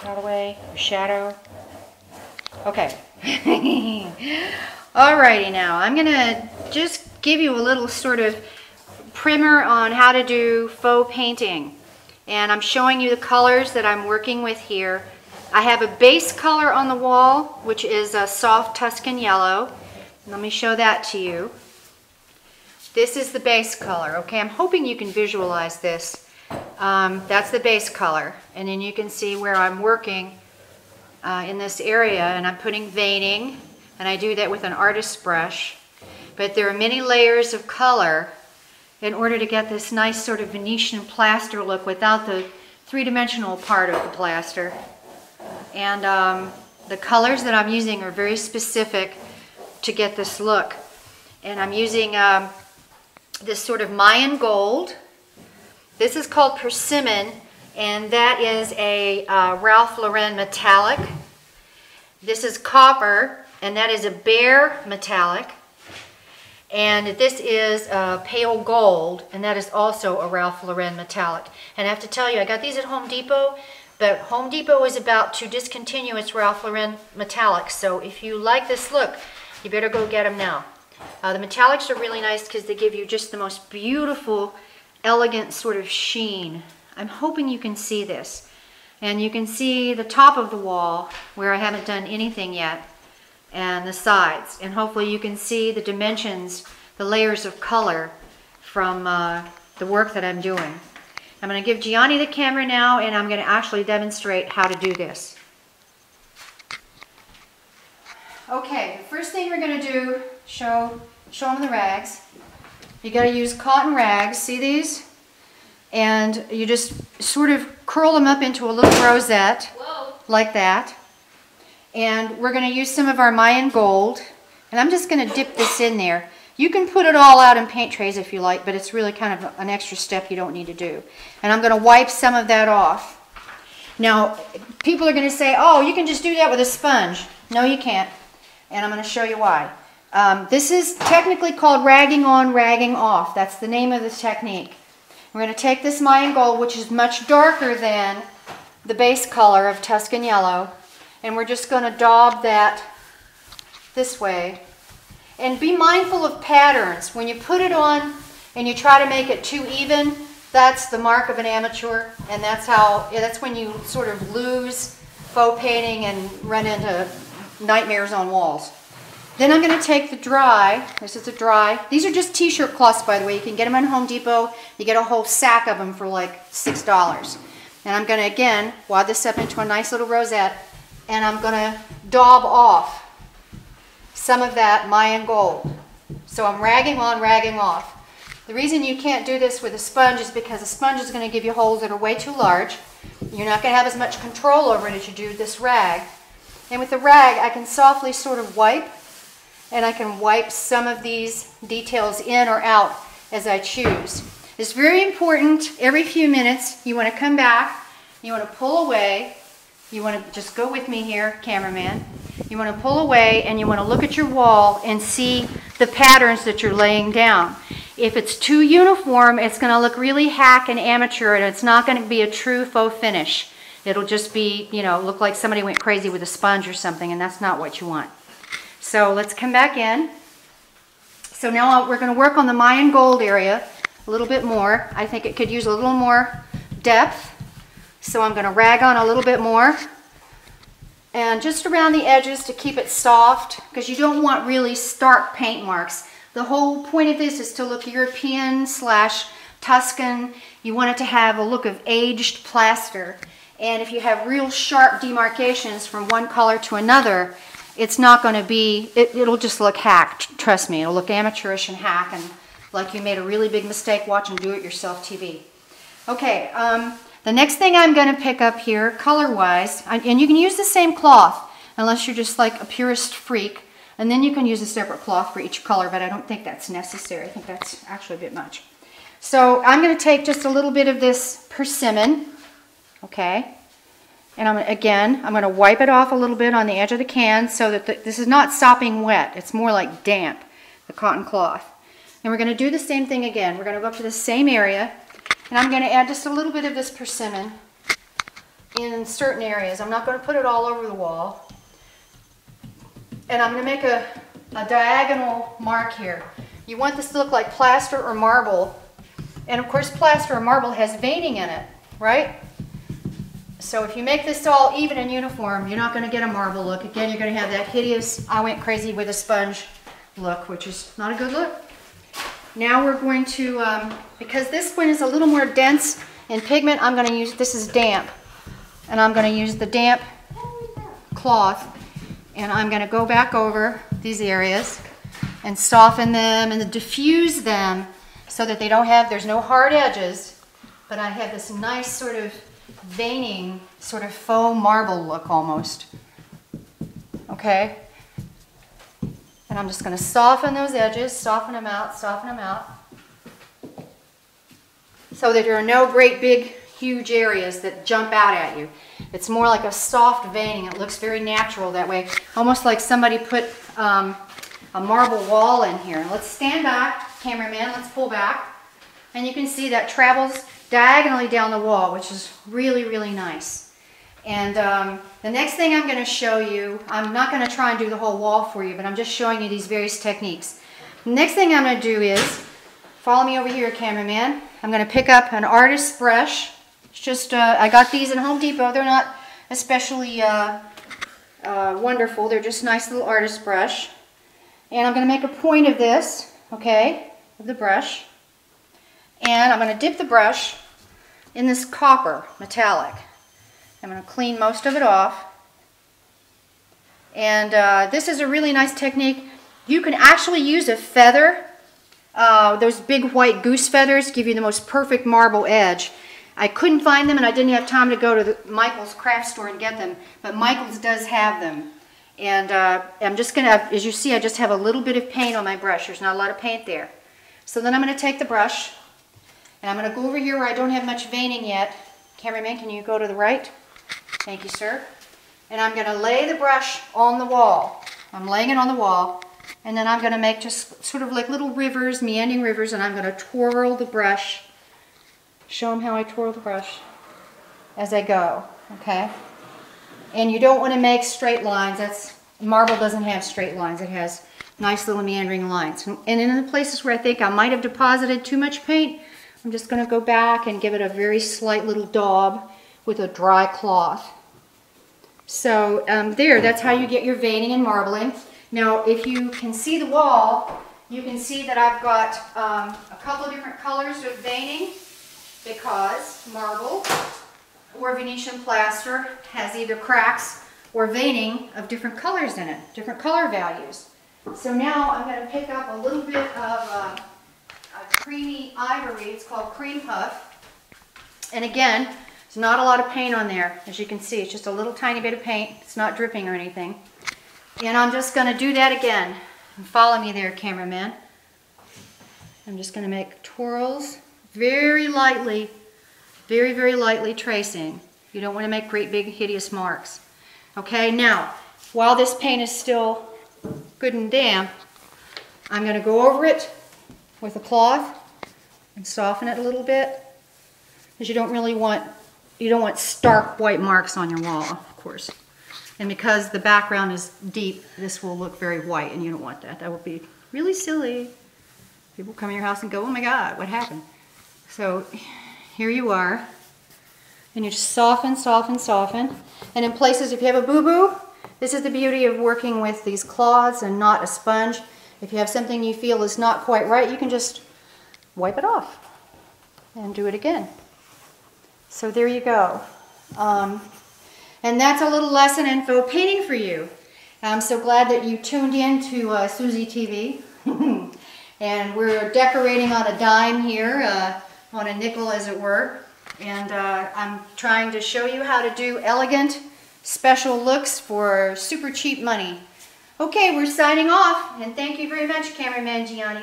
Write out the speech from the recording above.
out of the way, shadow. Okay. Alrighty, now I'm gonna just give you a little sort of primer on how to do faux painting. And I'm showing you the colors that I'm working with here. I have a base color on the wall, which is a soft Tuscan yellow. Let me show that to you. This is the base color, okay? I'm hoping you can visualize this. That's the base color. And then you can see where I'm working in this area, and I'm putting veining, and I do that with an artist's brush. But there are many layers of color in order to get this nice sort of Venetian plaster look without the three-dimensional part of the plaster. And the colors that I'm using are very specific to get this look. And I'm using this sort of Mayan gold. This is called persimmon, and that is a Ralph Lauren metallic. This is copper, and that is a Bear metallic. And this is pale gold, and that is also a Ralph Lauren metallic. And I have to tell you, I got these at Home Depot, but Home Depot is about to discontinue its Ralph Lauren metallics. So if you like this look, you better go get them now. The metallics are really nice because they give you just the most beautiful, elegant sort of sheen. I'm hoping you can see this. And you can see the top of the wall where I haven't done anything yet, and the sides. And hopefully you can see the dimensions, the layers of color from the work that I'm doing. I'm going to give Gianni the camera now, and I'm going to actually demonstrate how to do this. Okay, the first thing we're going to do, show them the rags. You got to use cotton rags, see these? And you just sort of curl them up into a little rosette. Whoa. Like that. And we're going to use some of our Mayan gold, and I'm just going to dip this in there. You can put it all out in paint trays if you like, but it's really kind of an extra step you don't need to do. And I'm going to wipe some of that off. Now, people are going to say, oh, you can just do that with a sponge. No, you can't. And I'm going to show you why. This is technically called ragging on, ragging off. That's the name of this technique. We're going to take this Mayan gold, which is much darker than the base color of Tuscan yellow, and we're just going to daub that this way. And be mindful of patterns. When you put it on and you try to make it too even, that's the mark of an amateur, and that's when you sort of lose faux painting and run into nightmares on walls. Then I'm going to take the dry. This is the dry. These are just t-shirt cloths, by the way. You can get them at Home Depot. You get a whole sack of them for like $6. And I'm going to, again, wad this up into a nice little rosette, and I'm going to daub off some of that Mayan gold. So I'm ragging on, ragging off. The reason you can't do this with a sponge is because a sponge is going to give you holes that are way too large. You're not going to have as much control over it as you do this rag. And with the rag, I can softly sort of wipe, and I can wipe some of these details in or out as I choose. It's very important, every few minutes, you want to come back, you want to pull away, you want to just go with me here, cameraman. You want to pull away, and you want to look at your wall and see the patterns that you're laying down. If it's too uniform, it's going to look really hack and amateur, and it's not going to be a true faux finish. It'll just be, you know, look like somebody went crazy with a sponge or something, and that's not what you want. So let's come back in. So now we're going to work on the Mayan gold area a little bit more. I think it could use a little more depth. So I'm going to rag on a little bit more. And just around the edges to keep it soft, because you don't want really stark paint marks. The whole point of this is to look European / Tuscan. You want it to have a look of aged plaster. And if you have real sharp demarcations from one color to another, it's not going to be, it'll just look hacked. Trust me, it'll look amateurish and hack and like you made a really big mistake watching do-it-yourself TV. Okay, the next thing I'm going to pick up here, color-wise, and you can use the same cloth unless you're just like a purist freak, and then you can use a separate cloth for each color, but I don't think that's necessary. I think that's actually a bit much. So I'm going to take just a little bit of this persimmon, okay? And I'm going to wipe it off a little bit on the edge of the can so that this is not sopping wet. It's more like damp, the cotton cloth. And we're going to do the same thing again. We're going to go up to the same area, and I'm going to add just a little bit of this persimmon in certain areas. I'm not going to put it all over the wall. And I'm going to make a diagonal mark here. You want this to look like plaster or marble. And of course, plaster or marble has veining in it, right? So if you make this all even and uniform, you're not going to get a marble look. Again, you're going to have that hideous, I went crazy with a sponge look, which is not a good look. Now we're going to, because this one is a little more dense in pigment, I'm going to use, this is damp. And I'm going to use the damp cloth. And I'm going to go back over these areas and soften them and diffuse them so that they don't have, there's no hard edges, but I have this nice sort of veining, sort of faux marble look almost. Okay? And I'm just going to soften those edges, soften them out, so that there are no great big huge areas that jump out at you. It's more like a soft veining. It looks very natural that way, almost like somebody put a marble wall in here. Let's stand back, cameraman, let's pull back. And you can see that travels diagonally down the wall, which is really, really nice. And the next thing I'm going to show you, I'm not going to try and do the whole wall for you, but I'm just showing you these various techniques. The next thing I'm going to do is, follow me over here, cameraman. I'm going to pick up an artist's brush. It's just, I got these in Home Depot. They're not especially wonderful. They're just nice little artist's brush. And I'm going to make a point of this, okay, of the brush. And I'm going to dip the brush in this copper metallic. I'm going to clean most of it off. And this is a really nice technique. You can actually use a feather. Those big white goose feathers give you the most perfect marble edge. I couldn't find them and I didn't have time to go to the Michael's craft store and get them, but Michael's does have them. And I'm just going to, as you see, I just have a little bit of paint on my brush. There's not a lot of paint there. So then I'm going to take the brush and I'm going to go over here where I don't have much veining yet. Cameraman, can you go to the right? Thank you, sir. And I'm going to lay the brush on the wall. I'm laying it on the wall. And then I'm going to make just sort of like little rivers, meandering rivers, and I'm going to twirl the brush. Show them how I twirl the brush as I go, okay? And you don't want to make straight lines. Marble doesn't have straight lines. It has nice little meandering lines. And in the places where I think I might have deposited too much paint, I'm just going to go back and give it a very slight little daub with a dry cloth. So there, that's how you get your veining and marbling. Now, if you can see the wall, you can see that I've got a couple of different colors of veining because marble or Venetian plaster has either cracks or veining of different colors in it, different color values. So now I'm going to pick up a little bit of a creamy ivory. It's called cream puff. And again, there's not a lot of paint on there. As you can see, it's just a little tiny bit of paint. It's not dripping or anything. And I'm just going to do that again. Follow me there, cameraman. I'm just going to make twirls very lightly, very, very lightly tracing. You don't want to make great big hideous marks. Okay, now, while this paint is still good and damp, I'm going to go over it with a cloth and soften it a little bit, because you don't want stark white marks on your wall, of course. And because the background is deep, this will look very white, and you don't want that. That would be really silly. People come in your house and go, oh my God, what happened? So here you are. And you just soften, soften, soften. And in places, if you have a boo-boo, this is the beauty of working with these cloths and not a sponge. If you have something you feel is not quite right, you can just wipe it off and do it again. So there you go. And that's a little lesson in faux painting for you. I'm so glad that you tuned in to Susi TV. And we're decorating on a dime here, on a nickel as it were. And I'm trying to show you how to do elegant, special looks for super cheap money. Okay, we're signing off. And thank you very much, Cameraman Gianni.